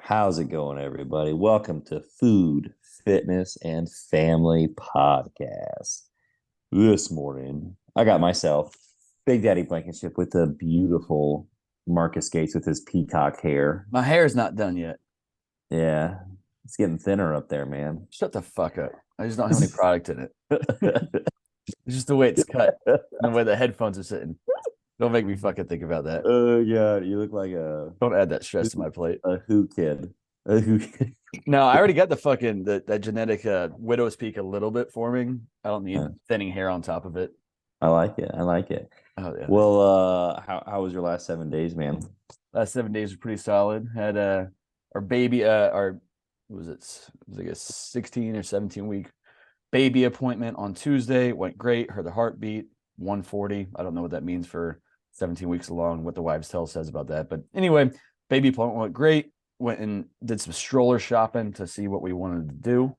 How's it going, everybody? Welcome to Food, Fitness, and Family Podcast. This morning, I got myself Big Daddy Blankenship with the beautiful Marcus Gates with his peacock hair. My hair's not done yet. Yeah, it's getting thinner up there, man. Shut the fuck up. I just don't have any product in it. It's just the way it's cut and the way the headphones are sitting. Don't make me fucking think about that. Oh, yeah, you look like a Don't add that stress to my plate. who kid. A who kid. No, I already got the fucking that genetic widow's peak a little bit forming. I don't need thinning hair on top of it. I like it. I like it. Oh yeah. Well, how was your last 7 days, man? Last 7 days were pretty solid. Had our baby our what was it was like a 16 or 17 week baby appointment on Tuesday. Went great. Heard the heartbeat 140. I don't know what that means for 17 weeks along, what the wives' tale says about that. But anyway, baby appointment went great. Went and did some stroller shopping to see what we wanted to do.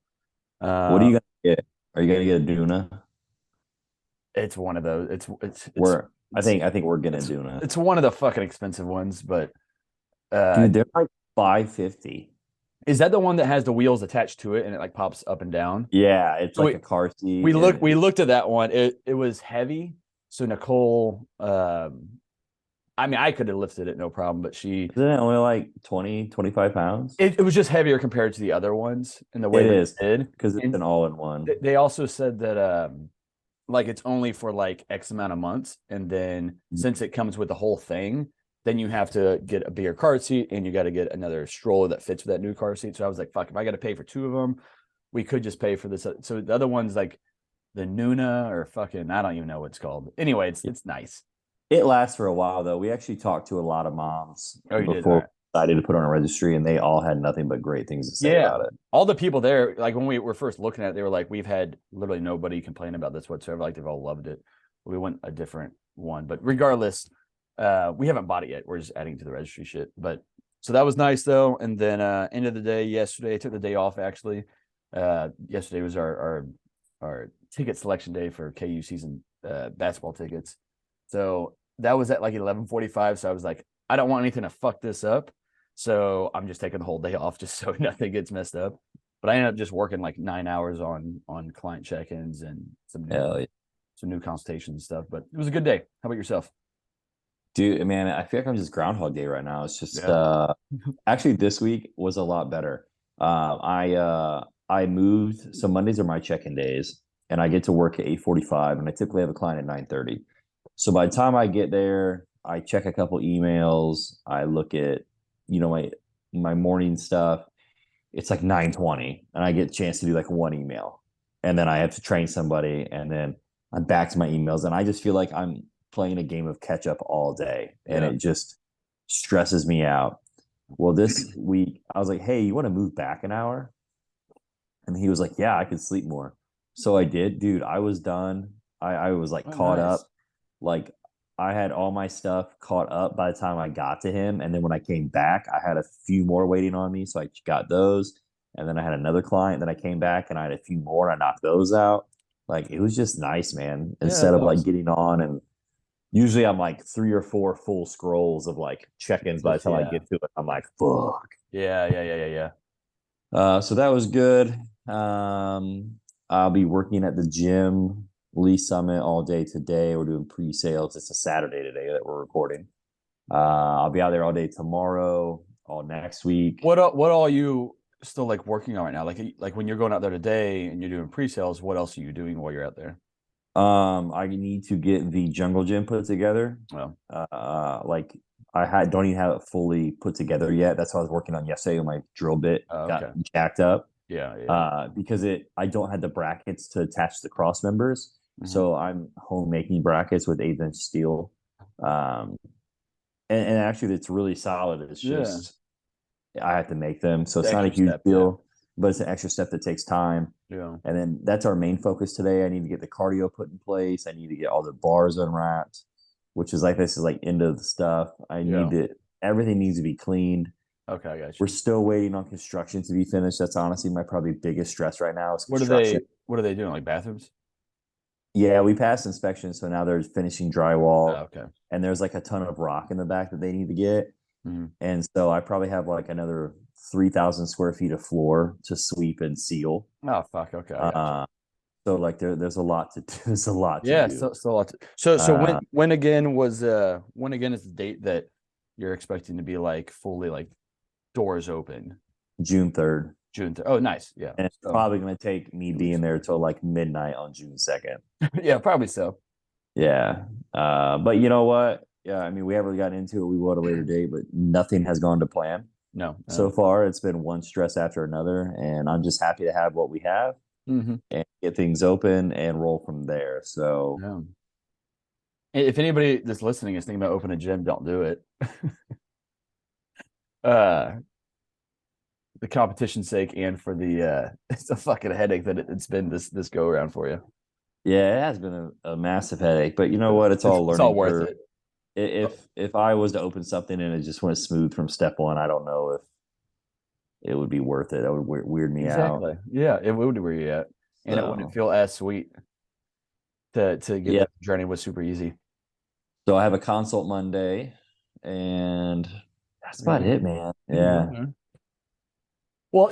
What are you gonna get? Are you gonna get a Duna? It's one of those. It's I think we're getting Duna. It's one of the fucking expensive ones, but Dude, they're like 550. is that the one that has the wheels attached to it and it like pops up and down? Yeah, it's So like a car seat. we looked at that one. It was heavy. So Nicole, I mean, I could have lifted it no problem, but Isn't it only like 20, 25 pounds? it was just heavier compared to the other ones in the way It that is, it did. because it's an all-in-one. They also said that like it's only for like X amount of months, and then since it comes with the whole thing, then you have to get a bigger car seat and you got to get another stroller that fits with that new car seat. So I was like, fuck, if I got to pay for two of them, we could just pay for this. So the other one's like the Nuna or fucking, I don't even know what it's called. Anyway, it's nice. It lasts for a while though. We actually talked to a lot of moms Oh, you did? before All we right. decided to put on a registry, and they all had nothing but great things to say Yeah. about it. All the people there, like when we were first looking at it, they were like, we've had literally nobody complain about this whatsoever. Like they've all loved it. We went a different one, but regardless, we haven't bought it yet. We're just adding to the registry shit. But so that was nice though. And then end of the day, yesterday, I took the day off actually. Yesterday was our ticket selection day for KU season basketball tickets. So that was at like 11:45. So I was like, I don't want anything to fuck this up. So I'm just taking the whole day off just so nothing gets messed up. But I ended up just working like 9 hours on client check-ins and some new consultations and stuff. But it was a good day. How about yourself? Dude, man, I feel like I'm just Groundhog Day right now. It's just Yeah. actually this week was a lot better. I moved, so Mondays are my check-in days, and I get to work at 8:45, and I typically have a client at 9:30. So by the time I get there, I check a couple emails, I look at, my morning stuff. It's like 9:20, and I get a chance to do like one email. And then I have to train somebody, and then I'm back to my emails, and I just feel like I'm playing a game of catch up all day, and Yeah. it just stresses me out. Well, this week I was like, "Hey, you want to move back an hour?" And he was like, "Yeah, I could sleep more." So I did, dude. I was done. I was like Oh, caught nice. up. Like I had all my stuff caught up by the time I got to him, and then when I came back, I had a few more waiting on me, so I got those. And then I had another client that I came back, and I had a few more, and I knocked those out. Like it was just nice, man. Yeah, Instead that's of like awesome. getting on, and usually I'm like three or four full scrolls of like check-ins. By the Just time I yeah. get to it, I'm like, fuck. Yeah. So that was good. I'll be working at the gym, Lee Summit, all day today. We're doing pre-sales. It's a Saturday today that we're recording. I'll be out there all day tomorrow, all next week. What all you still like working on right now? Like when you're going out there today and you're doing pre-sales, what else are you doing while you're out there? I need to get the jungle gym put together. Well, Like I don't even have it fully put together yet. That's what I was working on yesterday when my drill bit got okay. jacked up. Yeah. Because I don't have the brackets to attach the cross members. Mhm. So I'm home making brackets with 8-inch steel. Um, and actually it's really solid. It's Yeah. just I have to make them. So The it's not a extra huge step, yeah. deal, but it's an extra step that takes time. Yeah. And then that's our main focus today. I need to get the cardio put in place. I need to get all the bars unwrapped, which is like this is like end of the stuff. I Yeah. need to everything needs to be cleaned. Okay, I got We're you. still waiting on construction to be finished. That's honestly my probably biggest stress right now is What are construction. they doing? Like bathrooms? Yeah, we passed inspection, so now they're finishing drywall, Okay. and there's like a ton of rock in the back that they need to get. Mhm. And so I probably have like another 3,000 square feet of floor to sweep and seal. Oh fuck. Okay. I gotcha. So like there's a lot to do. There's a lot to Yeah. do. So a lot so Uh, when again is the date that you're expecting to be like fully like doors open? June 3rd. June 3rd. Oh, nice. Yeah. And it's So probably going to take me 2 being weeks there away. till like midnight on June 2nd. Yeah, probably so. Yeah. But you know what? Yeah, I mean, we haven't gotten into it. We will at a later date, but nothing has gone to plan No. so far. It's been one stress after another, and I'm just happy to have what we have Mm-hmm. and get things open and roll from there. So, Yeah. If anybody that's listening is thinking about opening a gym, don't do it. uh the competition's sake and for the it's a fucking headache that it's been this go around for you. yeah, it has been a massive headache, but you know what? It's all It's all learning worth curve. it. If I was to open something and it just went smooth from step one, I don't know if it would be worth it. That would weird me out. Exactly. Yeah, it would where you at. And it wouldn't So, feel as sweet to get yeah. that journey was super easy. So I have a consult Monday, and that's There about you it, man. go. Yeah. Okay. Well,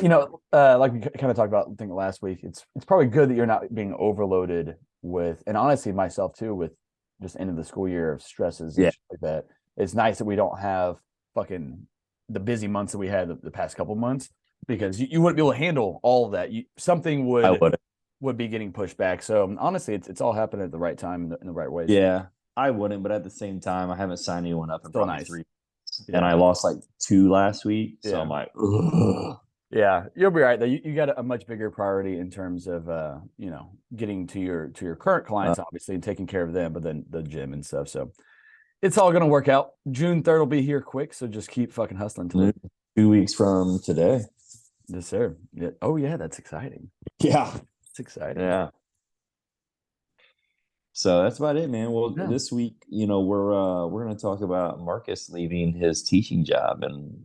like we kind of talked about, I think last week, it's probably good that you're not being overloaded with, and honestly, myself too, with just end of the school year of stresses and Yeah. shit like that. It's nice that we don't have fucking the busy months that we had the past couple months because you wouldn't be able to handle all of that. Something I would. would be getting pushed back. So honestly, it's all happening at the right time in the right ways. Yeah. I wouldn't, but at the same time, I haven't signed anyone up in Still probably nice. 3 months. And Yeah. I lost like 2 last week. So Yeah. I'm like, ugh. Yeah, you'll be right though. You got a much bigger priority in terms of getting to your current clients, obviously, and taking care of them, but then the gym and stuff. So it's all gonna work out. June 3rd will be here quick, so just keep fucking hustling till it. 2 weeks from today. Yes, sir. Yeah. Oh yeah, that's exciting. Yeah. It's exciting. Yeah. So that's about it, man. Well, Yeah. this week, we're gonna talk about Marcus leaving his teaching job and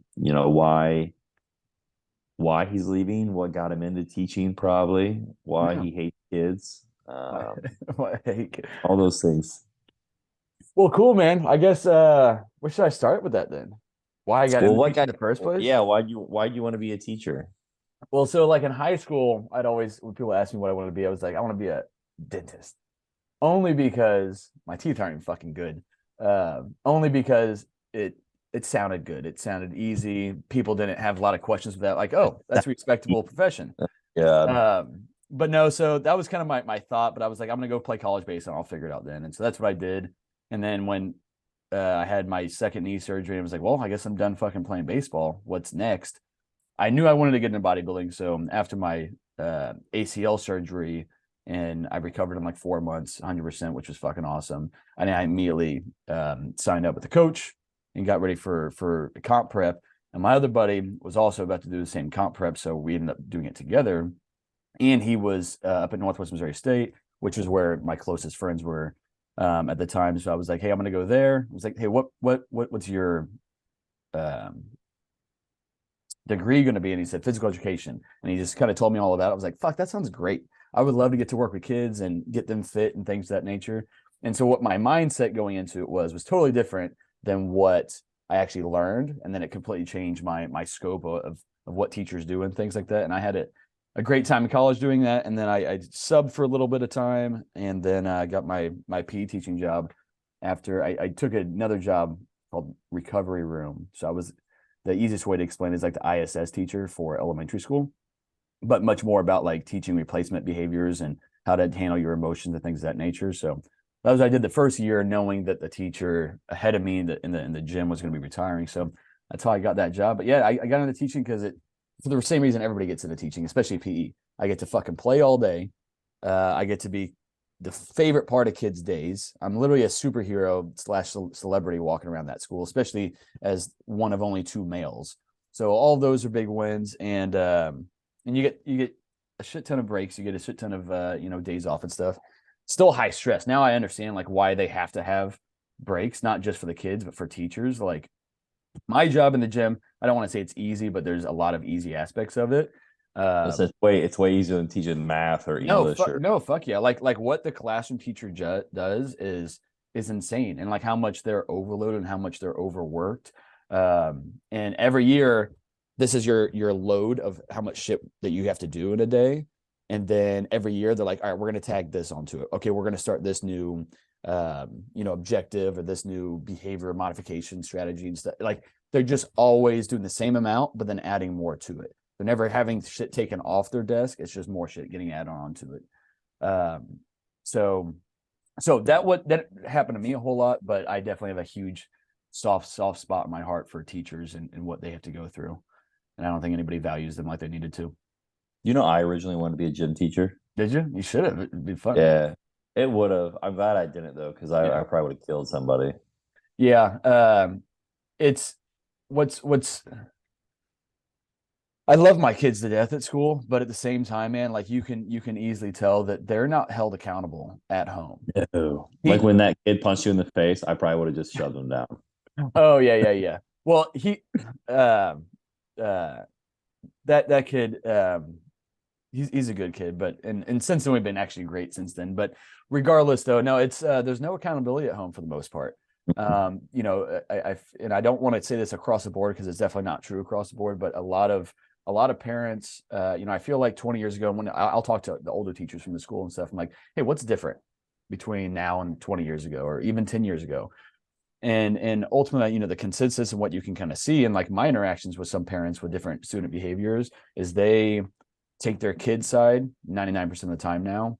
why he's leaving, what got him into teaching, probably why Yeah. he hates kids, all those things. Well, cool, man. I guess where should I start with that then? Why I got Well, into what teaching in got? the first place? Yeah, why do you want to be a teacher? Well, so like in high school, I'd always when people ask me what I wanted to be, I was like, I want to be a dentist. Only because my teeth aren't even fucking good. Only because it sounded good. It sounded easy. People didn't have a lot of questions with that. Like, oh, that's a respectable profession. Yeah, But no, so that was kind of my thought. But I was like, I'm gonna go play college baseball. I'll figure it out then. And so that's what I did. And then when I had my second knee surgery, I was like, well, I guess I'm done fucking playing baseball. What's next? I knew I wanted to get into bodybuilding. So after my ACL surgery, and I recovered in like 4 months, 100%, which was fucking awesome. And I immediately signed up with the coach and got ready for comp prep. And my other buddy was also about to do the same comp prep, so we ended up doing it together. And he was up at Northwest Missouri State, which is where my closest friends were at the time. So I was like, "Hey, I'm going to go there." I was like, "Hey, what's your degree going to be?" And he said physical education, and he just kind of told me all of that. I was like, fuck, that sounds great. I would love to get to work with kids and get them fit and things of that nature. And so what my mindset going into it was totally different than what I actually learned, and then it completely changed my scope of what teachers do and things like that. And I had a great time in college doing that, and then I subbed for a little bit of time, and then I got my PE teaching job after I took another job called recovery room. So I was, the easiest way to explain it is like the ISS teacher for elementary school, but much more about like teaching replacement behaviors and how to handle your emotions and things of that nature. So that was what I did the first year, knowing that the teacher ahead of me in the gym was going to be retiring. So that's how I got that job. But yeah, I got into teaching because for the same reason everybody gets into teaching, especially PE. I get to fucking play all day. I get to be the favorite part of kids' days. I'm literally a superhero / celebrity walking around that school, especially as one of only 2 males. So all of those are big wins, and you get a shit ton of breaks. You get a shit ton of days off and stuff. Still high stress. Now I understand like why they have to have breaks, not just for the kids, but for teachers. Like my job in the gym, I don't want to say it's easy, but there's a lot of easy aspects of it. it's way easier than teaching math or English No, fuck yeah. Like what the classroom teacher does is insane, and like how much they're overloaded and how much they're overworked. And every year this is your load of how much shit that you have to do in a day. And then every year they're like, all right, we're going to tag this onto it. Okay, we're going to start this new objective or this new behavior modification strategy and stuff. Like they're just always doing the same amount, but then adding more to it. They're never having shit taken off their desk. It's just more shit getting added on to it. So that happened to me a whole lot, but I definitely have a huge soft spot in my heart for teachers and what they have to go through. And I don't think anybody values them like they needed to. I originally wanted to be a gym teacher. Did you? You should have. It'd be fun. Yeah, it would have. I'm glad I didn't though, because I probably would have killed somebody. Yeah. It's what's I love my kids to death at school, but at the same time, man, like you can easily tell that they're not held accountable at home. No. Like when that kid punched you in the face, I probably would have just shoved him down. Oh yeah. Well, that kid, he's a good kid, but and since then we've been actually great since then. But regardless, though, no, it's there's no accountability at home for the most part. I don't want to say this across the board because it's definitely not true across the board, but a lot of parents, I feel like 20 years ago when I'll talk to the older teachers from the school and stuff, I'm like, hey, what's different between now and 20 years ago or even 10 years ago? And ultimately, the consensus and what you can kind of see in like my interactions with some parents with different student behaviors is they take their kid's side 99% of the time now.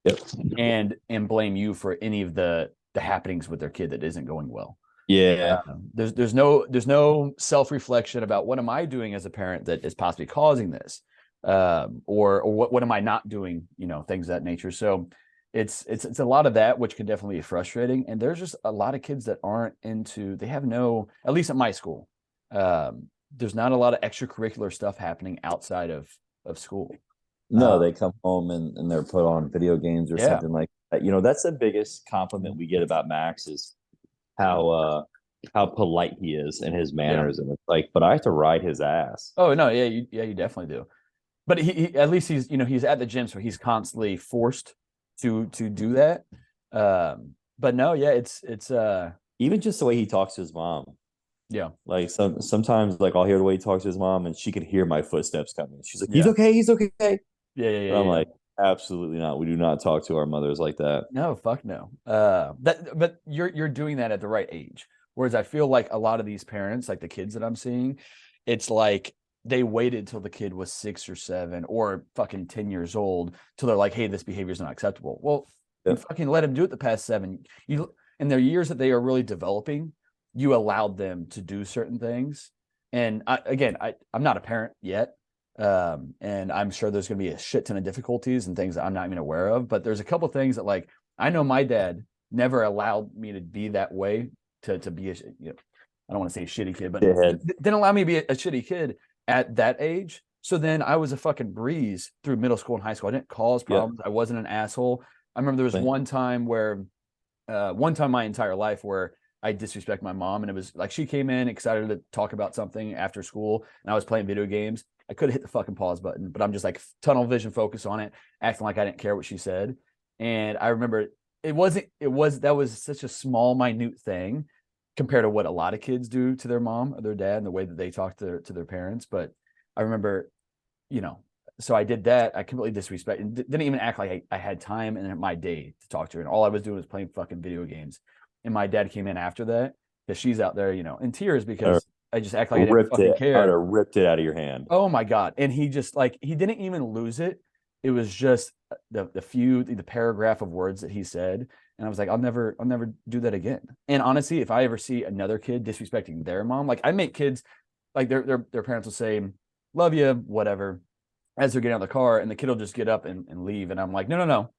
Yep. And blame you for any of the happenings with their kid that isn't going well. Yeah. There's no self-reflection about what am I doing as a parent that is possibly causing this, or what am I not doing, things of that nature. So it's a lot of that, which can definitely be frustrating. And there's just a lot of kids that aren't they have no, at least at my school, there's not a lot of extracurricular stuff happening outside of school. No, they come home and they're put on video games or something like that. That's the biggest compliment we get about Max is how polite he is and his manners. And it's like, but I have to ride his ass. Oh no, yeah, you definitely do. But he at least he's at the gym, so he's constantly forced to do that. But no, yeah, it's even just the way he talks to his mom. Yeah. Like sometimes like I'll hear the way he talks to his mom and she can hear my footsteps coming. She's like, he's okay. Yeah. But I'm like, absolutely not. We do not talk to our mothers like that. No, fuck no. But you're doing that at the right age. Whereas I feel like a lot of these parents, like the kids that I'm seeing, it's like they waited till the kid was 6 or 7 or fucking 10 years old till they're like, hey, this behavior is not acceptable. Well, you fucking let them do it the past 7. In their years that they are really developing, you allowed them to do certain things. And I'm not a parent yet. And I'm sure there's going to be a shit ton of difficulties and things that I'm not even aware of, but there's a couple of things that like, I know my dad never allowed me to be that way to be I don't want to say a shitty kid, but didn't allow me to be a shitty kid at that age. So then I was a fucking breeze through middle school and high school. I didn't cause problems. I wasn't an asshole. I remember there was one time my entire life where I disrespect my mom, and it was like she came in excited to talk about something after school, and I was playing video games. I could have hit the fucking pause button, but I'm just like tunnel vision focus on it, acting like I didn't care what she said. And I remember that was such a small, minute thing compared to what a lot of kids do to their mom or their dad and the way that they talk to their parents. But I remember, so I did that. I completely disrespected and didn't even act like I had time in my day to talk to her. And all I was doing was playing fucking video games. And my dad came in after that because she's out there, in tears because I just act like I didn't fucking care. I would have ripped it out of your hand. Oh my God. And he just he didn't even lose it. It was just the paragraph of words that he said. And I was like, I'll never do that again. And honestly, if I ever see another kid disrespecting their mom, like I make kids, like their parents will say, love you, whatever, as they're getting out of the car, and the kid will just get up and leave. And I'm like, no.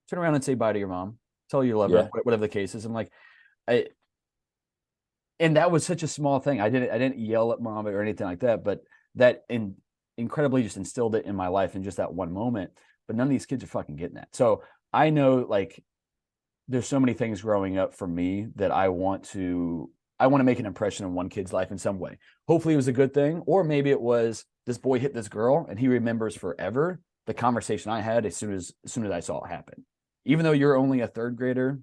Turn around and say bye to your mom. Tell her you love her, whatever the case is. I'm like, and that was such a small thing. I didn't yell at mom or anything like that, but that incredibly just instilled it in my life in just that one moment. But none of these kids are fucking getting that. So I know like there's so many things growing up for me that I want to make an impression on one kid's life in some way. Hopefully it was a good thing, or maybe it was this boy hit this girl and he remembers forever the conversation I had as soon as I saw it happen. Even though you're only a 3rd grader,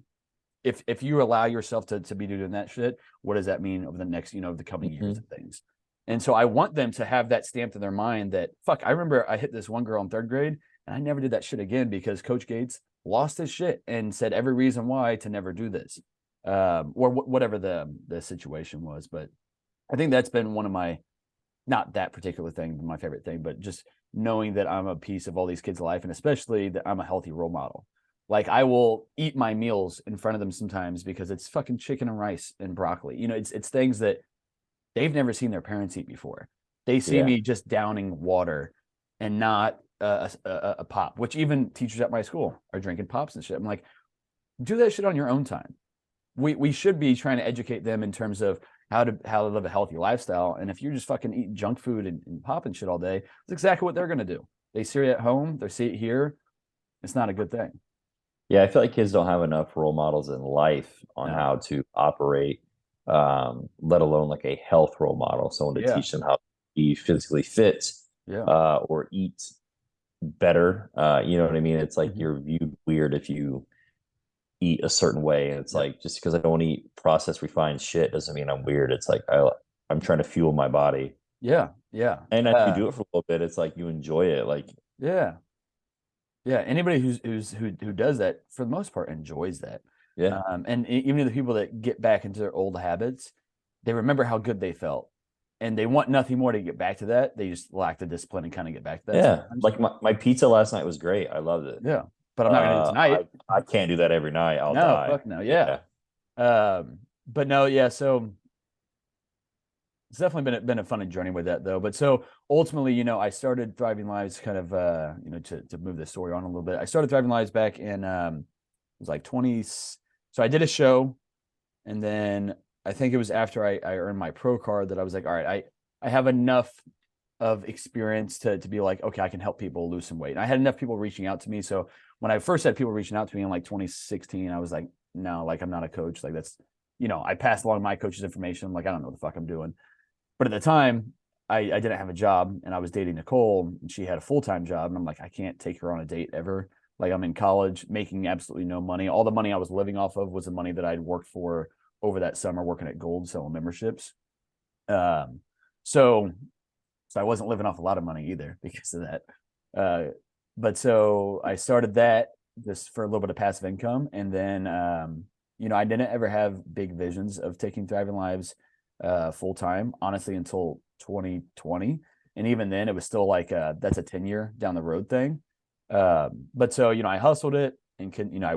if you allow yourself to be doing that shit, what does that mean over the next, the coming years and things? And so I want them to have that stamped in their mind that, fuck, I remember I hit this one girl in 3rd grade and I never did that shit again because Coach Gates lost his shit and said every reason why to never do this, or whatever the situation was. But I think that's been one of my, not that particular thing, my favorite thing, but just knowing that I'm a piece of all these kids' life, and especially that I'm a healthy role model. Like I will eat my meals in front of them sometimes because it's fucking chicken and rice and broccoli. You know, it's things that they've never seen their parents eat before. They see me just downing water and not a pop, which even teachers at my school are drinking pops and shit. I'm like, do that shit on your own time. We should be trying to educate them in terms of how to live a healthy lifestyle. And if you're just fucking eating junk food and popping shit all day, that's exactly what they're gonna do. They see it at home, they see it here. It's not a good thing. Yeah, I feel like kids don't have enough role models in life on how to operate, let alone like a health role model, someone to teach them how to be physically fit, or eat better. You know what I mean? It's like you're viewed weird if you eat a certain way, and it's like, just because I don't eat processed refined shit doesn't mean I'm weird. It's like I'm trying to fuel my body. Yeah. And if you do it for a little bit, it's like you enjoy it. Like anybody who does that for the most part enjoys that. And even the people that get back into their old habits, they remember how good they felt and they want nothing more to get back to that. They just lack the discipline and kind of get back to that sometimes. Like my pizza last night was great. I loved it. But I'm not gonna do it tonight. I can't do that every night. I'll die. Fuck no. But no, so it's definitely been a funny journey with that though. But so ultimately, I started Thriving Lives kind of to move this story on a little bit. I started Thriving Lives back in it was like 20. So I did a show, and then I think it was after I earned my pro card that I was like, all right, I have enough of experience to be like, okay, I can help people lose some weight. And I had enough people reaching out to me. So when I first had people reaching out to me in like 2016, I was like, no, like I'm not a coach. Like that's, I passed along my coach's information. I'm like, I don't know what the fuck I'm doing. But at the time, I didn't have a job, and I was dating Nicole, and she had a full-time job. And I'm like, I can't take her on a date ever. Like I'm in college making absolutely no money. All the money I was living off of was the money that I'd worked for over that summer working at Gold selling memberships. So I wasn't living off a lot of money either because of that. But so I started that just for a little bit of passive income. And then, I didn't ever have big visions of taking Thriving Lives full time, honestly, until 2020. And even then it was still like, that's a 10-year down the road thing. But so, I hustled it and I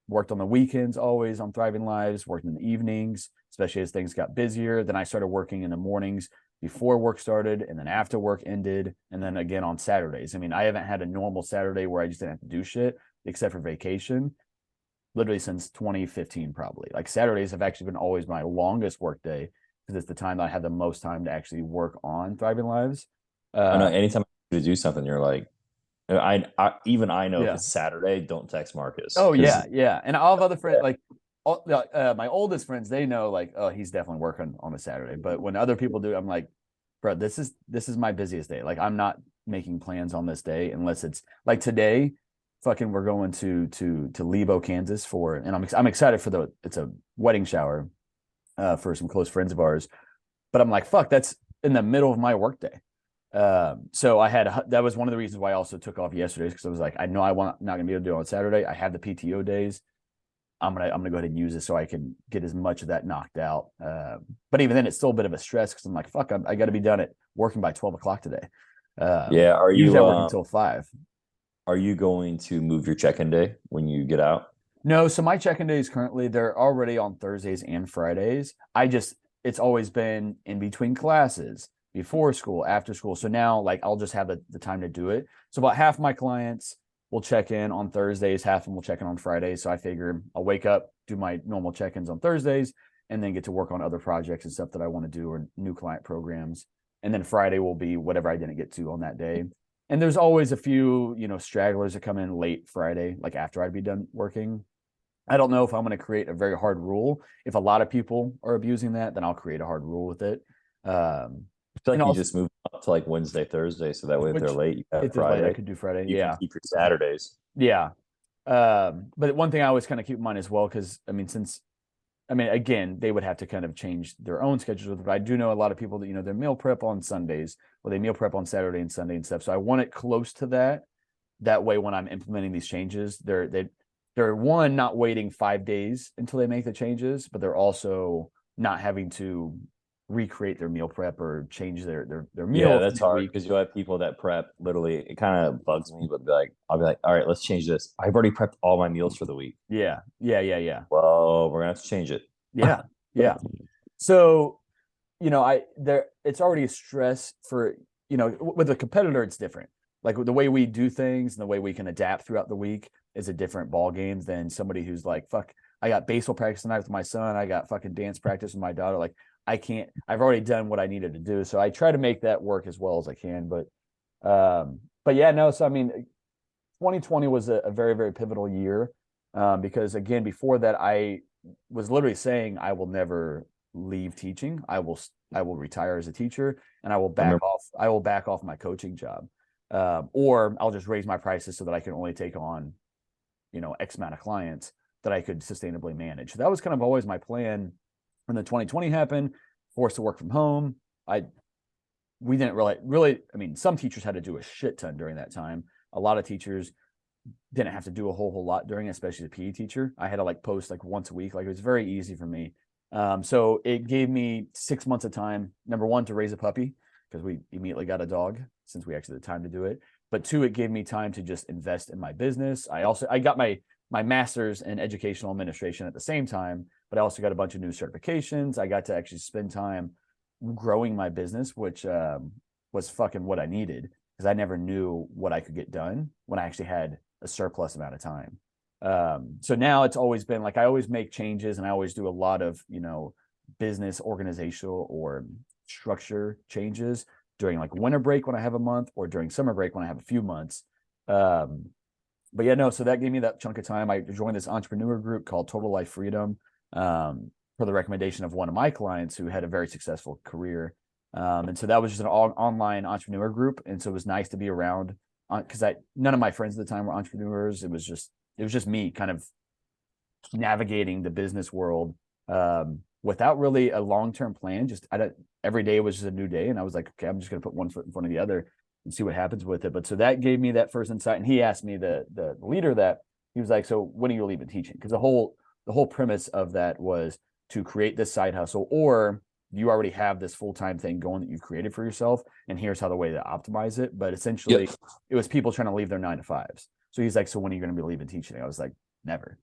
worked on the weekends, always on Thriving Lives, worked in the evenings, especially as things got busier. Then I started working in the mornings before work started, and then after work ended, and then again on Saturdays. I mean, I haven't had a normal Saturday where I just didn't have to do shit except for vacation, literally since 2015, probably. Like Saturdays have actually been always my longest work day because it's the time that I have the most time to actually work on Thriving Lives. I know anytime I do something, you're like, I know if Yeah. it's Saturday, don't text Marcus. Oh yeah. And I'll have other friends like my oldest friends, they know like, oh, he's definitely working on a Saturday. But when other people do, I'm like, bro, this is my busiest day. Like I'm not making plans on this day unless it's like today. Fucking, we're going to Lebo, Kansas and I'm excited for it's a wedding shower for some close friends of ours. But I'm like, fuck, that's in the middle of my workday. So that was one of the reasons why I also took off yesterday, because I was like, I know not gonna be able to do it on Saturday. I have the PTO days. I'm gonna go ahead and use it so I can get as much of that knocked out. But even then, it's still a bit of a stress because I'm like, fuck, I got to be done at working by 12 o'clock today. Are you usually I work until 5? Are you going to move your check-in day when you get out? No, so my check-in days currently, they're already on Thursdays and Fridays. It's always been in between classes, before school, after school. So now like I'll just have the time to do it. So about half my clients will check in on Thursdays, half of them will check in on Fridays. So I figure I'll wake up, do my normal check-ins on Thursdays, and then get to work on other projects and stuff that I want to do or new client programs. And then Friday will be whatever I didn't get to on that day. And there's always a few, stragglers that come in late Friday, like after I'd be done working. I don't know if I'm going to create a very hard rule. If a lot of people are abusing that, then I'll create a hard rule with it. I feel like you just move up to like Wednesday, Thursday, so that way if they're late, you have Friday. Late, I could do Friday. You can keep your Saturdays. Yeah. But one thing I always kind of keep in mind as well, because I mean, since I mean, again, they would have to kind of change their own schedules. But I do know a lot of people that, they meal prep on Sundays, or they meal prep on Saturday and Sunday and stuff. So I want it close to that. That way, when I'm implementing they're one, not waiting 5 days until they make the changes, but they're also not having to recreate their meal prep or change their meal. Yeah, that's hard because you'll have people that prep literally. It kind of bugs me, but I'll be like, all right, let's change this. I've already prepped all my meals for the week. Yeah. Well, we're gonna have to change it. Yeah. So, it's already a stress for, with a competitor, it's different. Like the way we do things and the way we can adapt throughout the week is a different ball game than somebody who's like, fuck, I got baseball practice tonight with my son. I got fucking dance practice with my daughter. Like, I've already done what I needed to do. So I try to make that work as well as I can. But yeah, no. So, I mean, 2020 was a very, very pivotal year because, again, before that, I was literally saying I will never leave teaching. I will retire as a teacher, and I will back off my coaching job, or I'll just raise my prices so that I can only take on, X amount of clients that I could sustainably manage. So that was kind of always my plan. When the 2020 happened, forced to work from home, we didn't really. I mean, some teachers had to do a shit ton during that time. A lot of teachers didn't have to do a whole lot during it, especially the PE teacher. I had to post once a week. It was very easy for me. So it gave me 6 months of time, number one, to raise a puppy, because we immediately got a dog since we actually had the time to do it. But two, it gave me time to just invest in my business. I got my master's in educational administration at the same time, but I also got a bunch of new certifications. I got to actually spend time growing my business, which was fucking what I needed, because I never knew what I could get done when I actually had a surplus amount of time. So now it's always been I always make changes, and I always do a lot of, business organizational or structure changes during winter break when I have a month, or during summer break when I have a few months. But yeah, no, so that gave me that chunk of time. I joined this entrepreneur group called Total Life Freedom, for the recommendation of one of my clients who had a very successful career. And so that was just an online entrepreneur group. And so it was nice to be around, because none of my friends at the time were entrepreneurs. It was just me kind of navigating the business world without really a long-term plan. Every day was just a new day. And I was like, okay, I'm just going to put one foot in front of the other and see what happens with it. But so that gave me that first insight. And he asked me, the leader, that he was like, so when are you leaving teaching? Because the whole premise of that was to create this side hustle, or you already have this full-time thing going that you've created for yourself, and here's how the way to optimize it. But essentially, It was people trying to leave their 9-to-5s. So he's like, so when are you going to be leaving teaching? I was like, never.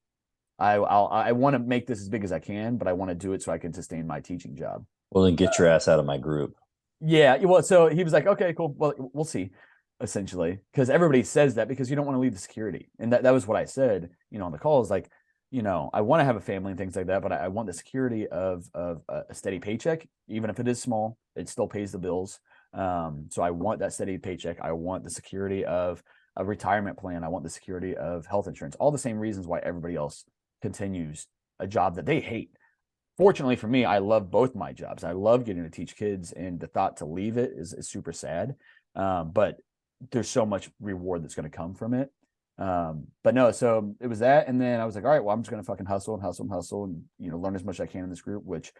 I want to make this as big as I can, but I want to do it so I can sustain my teaching job. Well, then get your ass out of my group. Yeah. Well, so he was like, okay, cool. Well, we'll see, essentially, because everybody says that because you don't want to leave the security. And that was what I said, on the call, is like, I want to have a family and things like that, but I want the security of a steady paycheck. Even if it is small, it still pays the bills. So I want that steady paycheck. I want the security of a retirement plan. I want the security of health insurance. All the same reasons why everybody else continues a job that they hate. Fortunately for me, I love both my jobs. I love getting to teach kids, and the thought to leave it is super sad. But there's so much reward that's going to come from it. But no, so it was that. And then I was like, all right, well, I'm just going to fucking hustle and, learn as much as I can in this group, which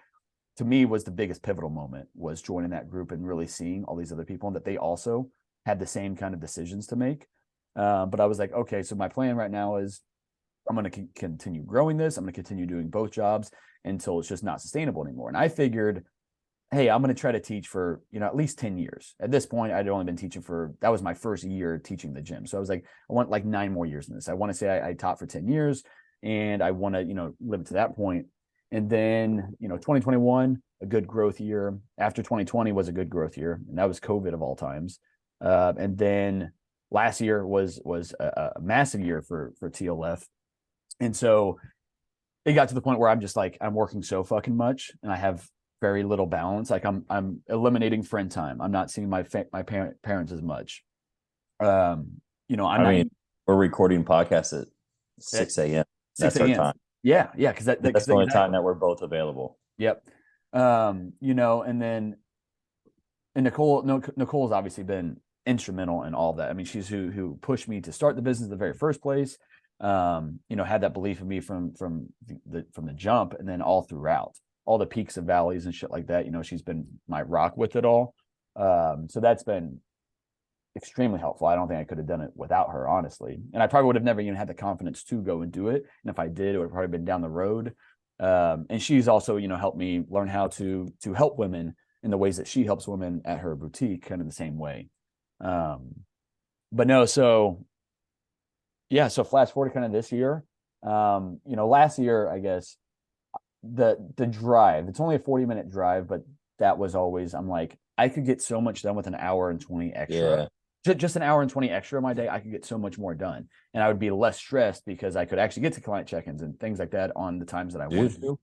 to me was the biggest pivotal moment, was joining that group and really seeing all these other people, and that they also had the same kind of decisions to make. But I was like, okay, so my plan right now is I'm going to continue growing this. I'm going to continue doing both jobs until it's just not sustainable anymore. And I figured, hey, I'm going to try to teach for, at least 10 years. At this point, I'd only been teaching that was my first year teaching the gym. So I was like, I want 9 more years in this. I want to say I taught for 10 years, and I want to, live it to that point. And then, 2021, a good growth year. After 2020 was a good growth year, and that was COVID of all times. And then last year was a massive year for TLF. And so it got to the point where I'm just like, I'm working so fucking much, and I have very little balance. I'm eliminating friend time. I'm not seeing my parents as much. We're recording podcasts at 6 a.m. That's our time. Yeah. Because that's the only time that we're both available. Yep. And then, and Nicole's obviously been instrumental in all of that. I mean, she's who pushed me to start the business in the very first place. had that belief in me from the jump, and then all throughout, all the peaks and valleys and shit like that. She's been my rock with it all. So that's been extremely helpful. I don't think I could have done it without her, honestly. And I probably would have never even had the confidence to go and do it. And if I did, it would have probably been down the road. And she's also, helped me learn how to help women in the ways that she helps women at her boutique, kind of the same way. But no, so yeah, so flash forward kind of this year. Last year, I guess the drive, it's only a 40-minute drive, but that was always, I'm like, I could get so much done with an hour and 20 extra. Yeah. Just an hour and 20 extra of my day, I could get so much more done. And I would be less stressed because I could actually get to client check-ins and things like that on the times that I wanted to.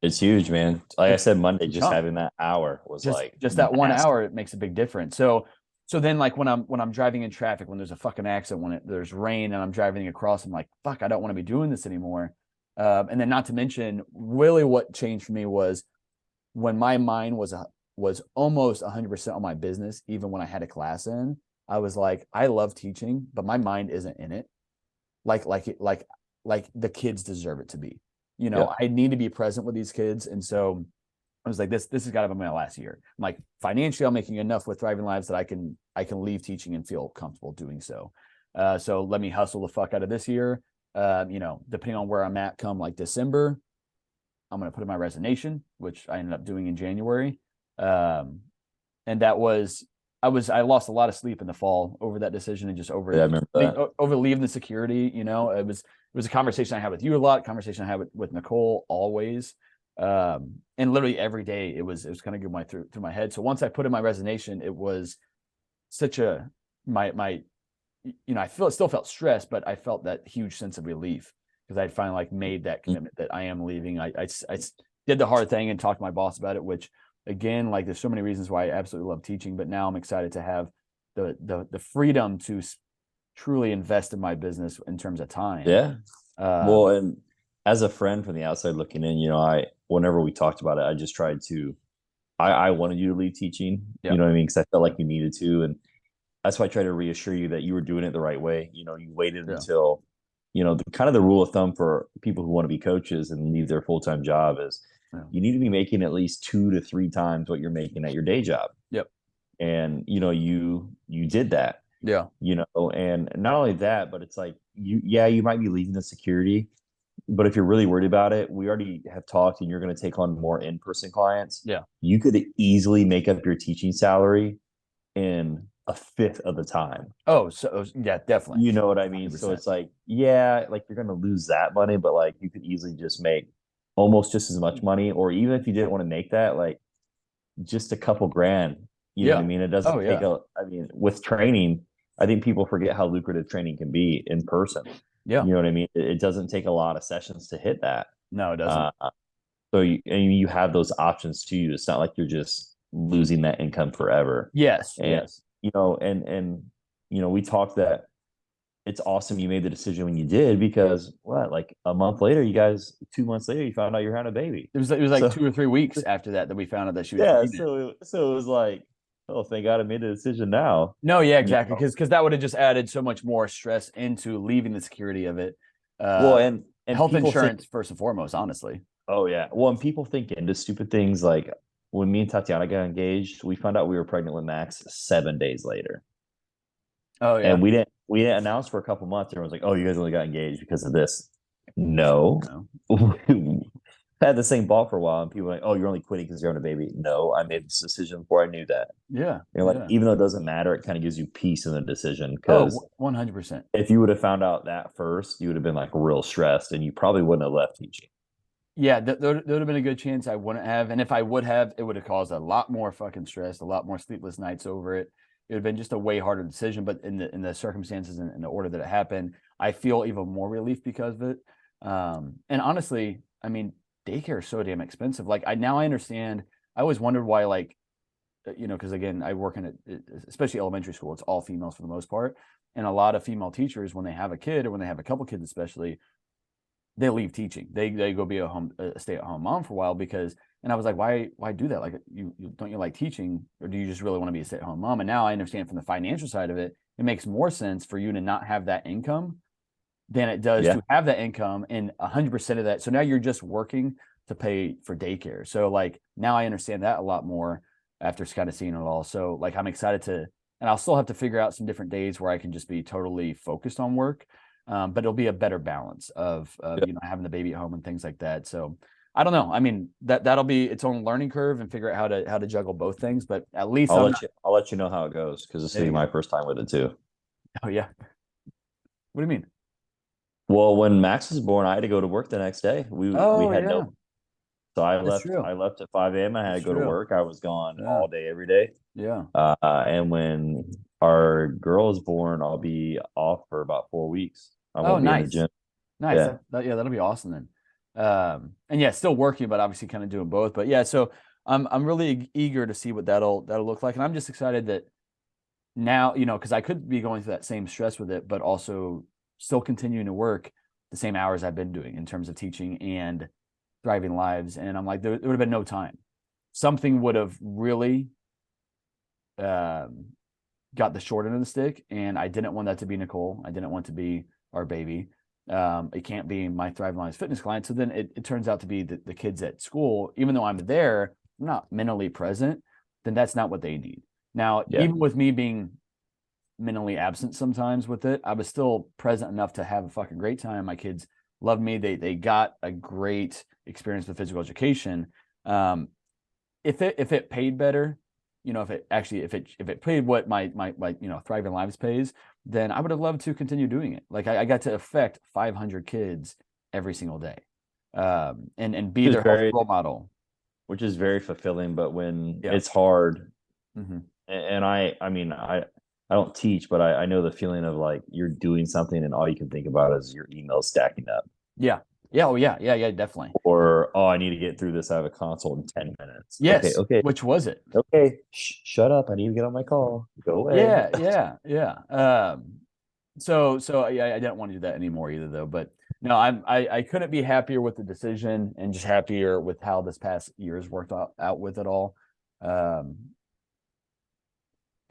It's huge, man. Like I said, Monday, just having that hour was just that 1 hour, it makes a big difference. So then, like when I'm driving in traffic, when there's a fucking accident, when there's rain and I'm driving across, I'm like, fuck, I don't want to be doing this anymore. And then, not to mention, really what changed for me was when my mind was almost 100% on my business, even when I had a class in. I was like, I love teaching, but my mind isn't in it. Like the kids deserve it to be. I need to be present with these kids. And so I was like, this has got to be my last year. I'm like, financially, I'm making enough with Thriving Lives that I can leave teaching and feel comfortable doing so. So let me hustle the fuck out of this year. Depending on where I'm at come like December, I'm going to put in my resignation, which I ended up doing in January. And that was, I lost a lot of sleep in the fall over that decision, and just over leaving the security. It was a conversation I had with you a lot, conversation I had with Nicole always. And literally every day it was kind of going through my head. So once I put in my resignation, it was such a, I still felt stressed, but I felt that huge sense of relief because I'd finally made that commitment that I am leaving. I did the hard thing and talked to my boss about it, which, again, there's so many reasons why I absolutely love teaching, but now I'm excited to have the freedom to truly invest in my business in terms of time. Yeah. Well, and as a friend from the outside looking in, whenever we talked about it, I just tried to, I wanted you to leave teaching, you know what I mean? Because I felt like you needed to. And that's why I tried to reassure you that you were doing it the right way. You waited until, the rule of thumb for people who want to be coaches and leave their full-time job is, you need to be making at least 2 to 3 times what you're making at your day job. Yep. And, you did that. Yeah. And not only that, but it's like, you might be leaving the security, but if you're really worried about it, we already have talked and you're going to take on more in-person clients. Yeah. You could easily make up your teaching salary in a fifth of the time. Oh, so yeah, definitely. You know what I mean? 100%. So it's like, you're going to lose that money, but you could easily just make almost just as much money, or even if you didn't want to make that, just a couple grand, you know what I mean? It doesn't take with training, I think people forget how lucrative training can be in person. Yeah. You know what I mean? It doesn't take a lot of sessions to hit that. No, it doesn't. So you have those options too. It's not like you're just losing that income forever. Yes. And, yes. We talked that it's awesome you made the decision when you did, because a month later, 2 months later, you found out you're having a baby. It was 2 or 3 weeks after that we found out that she was pregnant. So it was like, oh, thank God I made the decision now. No, yeah, exactly. Because that would have just added so much more stress into leaving the security of it. And health insurance first and foremost, honestly. Oh yeah. Well, and people think into stupid things, like when me and Tatiana got engaged, we found out we were pregnant with Max 7 days later. Oh yeah. And we didn't announce for a couple months. Everyone's like, oh, you guys only got engaged because of this. No. I had the same ball for a while, and people were like, oh, you're only quitting because you're having a baby. No, I made this decision before I knew that. Yeah. Even though it doesn't matter, it kind of gives you peace in the decision. Oh, 100%. If you would have found out that first, you would have been real stressed, and you probably wouldn't have left teaching. Yeah, there would have been a good chance I wouldn't have. And if I would have, it would have caused a lot more fucking stress, a lot more sleepless nights over it. It would have been just a way harder decision. But in the circumstances and in the order that it happened, I feel even more relief because of it. And honestly, I mean, daycare is so damn expensive. Now I understand. I always wondered why, because again, I work in especially elementary school, it's all females for the most part. And a lot of female teachers, when they have a kid or when they have a couple kids, especially, they leave teaching. They go be a stay-at-home mom for a while and I was like, why do that? You don't you like teaching, or do you just really want to be a stay-at-home mom? And now I understand from the financial side of it, it makes more sense for you to not have that income than it does Yeah. to have that income and 100% of that. So now you're just working to pay for daycare. So like now I understand that a lot more after kind of seeing it all. So like I'm excited to, and I'll still have to figure out some different days where I can just be totally focused on work. But it'll be a better balance of you know, having the baby at home and things like that. So I don't know. I mean, that'll be its own learning curve and figure out how to juggle both things. But at least I'll let you know how it goes because this there will you be my go. first time with it too. Oh yeah. What do you mean? Well, when Max was born, I had to go to work the next day. We Oh had yeah, no, so I that's left. true. I left at 5 a.m. I had That's to go to true. work. I was gone Yeah. all day, every day. Yeah. And when our girl is born, I'll be off for about 4 weeks. I Oh, won't be in the nice. gym. Nice. Yeah. Yeah, that'll be awesome then. And yeah, still working, but obviously kind of doing both. But yeah, so I'm really eager to see what that'll look like. And I'm just excited that now, you know, because I could be going through that same stress with it, but also still continuing to work the same hours I've been doing in terms of teaching and thriving lives. And I'm like, there would have been no time. Something would have really um got the short end of the stick, and I didn't want that to be Nicole. I didn't want to be our baby. It can't be my Thriving Lives fitness client. So then it turns out to be the kids at school. Even though I'm there, I'm not mentally present. Then that's not what they need. Now, Yeah. even with me being mentally absent sometimes with it, I was still present enough to have a fucking great time. My kids loved me. They got a great experience with physical education. Um, if it paid better, you know, if it paid what my you know, Thriving Lives pays, then I would have loved to continue doing it. Like I got to affect 500 kids every single day, and be Which is their healthy very, role model. which is very fulfilling. But when Yeah. it's hard, Mm-hmm. and I mean, I don't teach, but I know the feeling of like you're doing something and all you can think about is your emails stacking up. Yeah. Yeah. Oh yeah. Yeah. Yeah. Definitely. Or, oh, I need to get through this. I have a consult in 10 minutes. Okay, Yes. okay, Which was it? okay. Shut up. I need to get on my call. Go away. Yeah. Yeah. Yeah. So yeah, I didn't want to do that anymore either though. But no, I couldn't be happier with the decision and just happier with how this past year's worked out with it all. Um,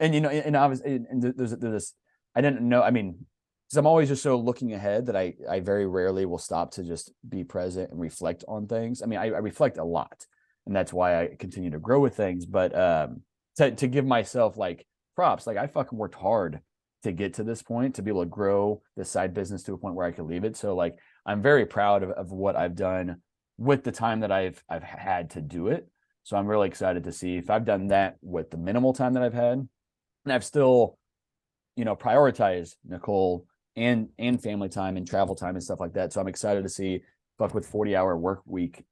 and you know, and obviously, and there's this. I didn't know. I mean, because I'm always just so looking ahead that I very rarely will stop to just be present and reflect on things. I mean, I reflect a lot, and that's why I continue to grow with things. But to give myself like props, like I fucking worked hard to get to this point to be able to grow this side business to a point where I could leave it. So like I'm very proud of what I've done with the time that I've had to do it. So I'm really excited to see if I've done that with the minimal time that I've had, and I've still, you know, prioritized Nicole and family time and travel time and stuff like that. So I'm excited to see, fuck, with 40-hour work week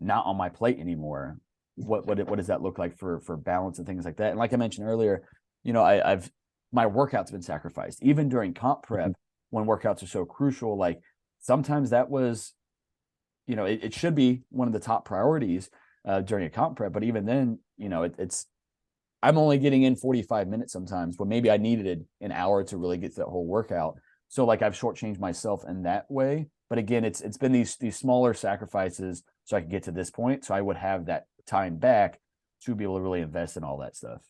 not on my plate anymore, what does that look like for balance and things like that. And like I mentioned earlier, you know, I've my workouts been sacrificed even during comp prep when workouts are so crucial. Like sometimes that was, you know, it should be one of the top priorities during a comp prep, but even then, you know, it's I'm only getting in 45 minutes sometimes, but maybe I needed an hour to really get to that whole workout. So like I've shortchanged myself in that way. But again, it's been these smaller sacrifices so I could get to this point. So I would have that time back to be able to really invest in all that stuff.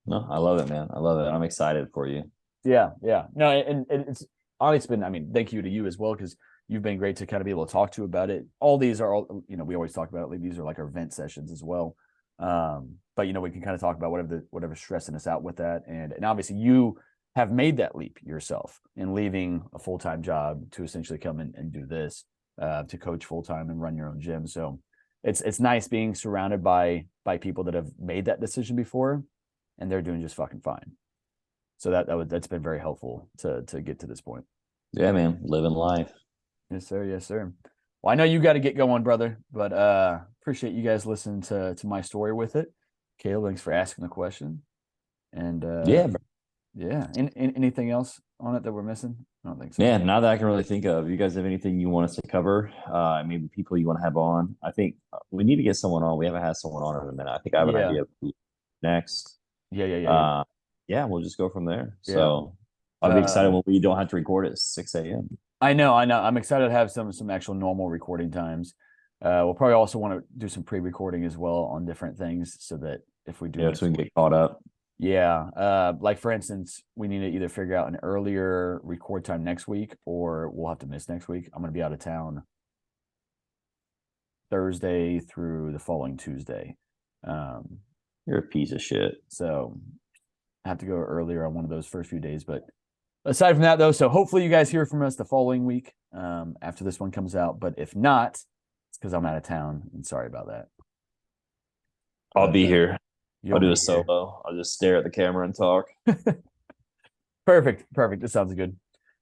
No, I love it, man. I love it. I'm excited for you. Yeah, yeah. No, and it's honestly been, I mean, thank you to you as well, because you've been great to kind of be able to talk to about it. All these are all, you know, we always talk about it. Like these are like our vent sessions as well. But you know, we can kind of talk about whatever's stressing us out with that. And obviously you have made that leap yourself in leaving a full-time job to essentially come in and do this, to coach full-time and run your own gym. So it's nice being surrounded by people that have made that decision before and they're doing just fucking fine. So that's been very helpful to get to this point. Yeah, man. Living life. Yes, sir. Yes, sir. Well, I know you got to get going, brother, but appreciate you guys listening to my story with it. Caleb, thanks for asking the question. And Yeah, bro. yeah. Anything else on it that we're missing? I don't think so. Yeah, not that I can really think of. You guys have anything you want us to cover? Maybe people you want to have on. I think we need to get someone on. We haven't had someone on in a minute. I think I have an Yeah. idea of who next. Yeah. Yeah, we'll just go from there. Yeah. So I'll be excited when we don't have to record at 6 a.m. I know. I'm excited to have some actual normal recording times. We'll probably also want to do some pre-recording as well on different things so that if we do Yeah, so we can get caught up. Yeah. Like for instance, we need to either figure out an earlier record time next week or we'll have to miss next week. I'm going to be out of town Thursday through the following Tuesday. You're a piece of shit. So I have to go earlier on one of those first few days. But aside from that, though, so hopefully you guys hear from us the following week after this one comes out. But if not, it's because I'm out of town. And sorry about that. I'll be here. I'll do a here. solo. I'll just stare at the camera and talk. Perfect. That sounds good.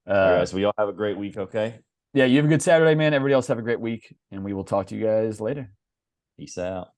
All right, guys, we all have a great week, okay? Yeah, you have a good Saturday, man. Everybody else have a great week. And we will talk to you guys later. Peace out.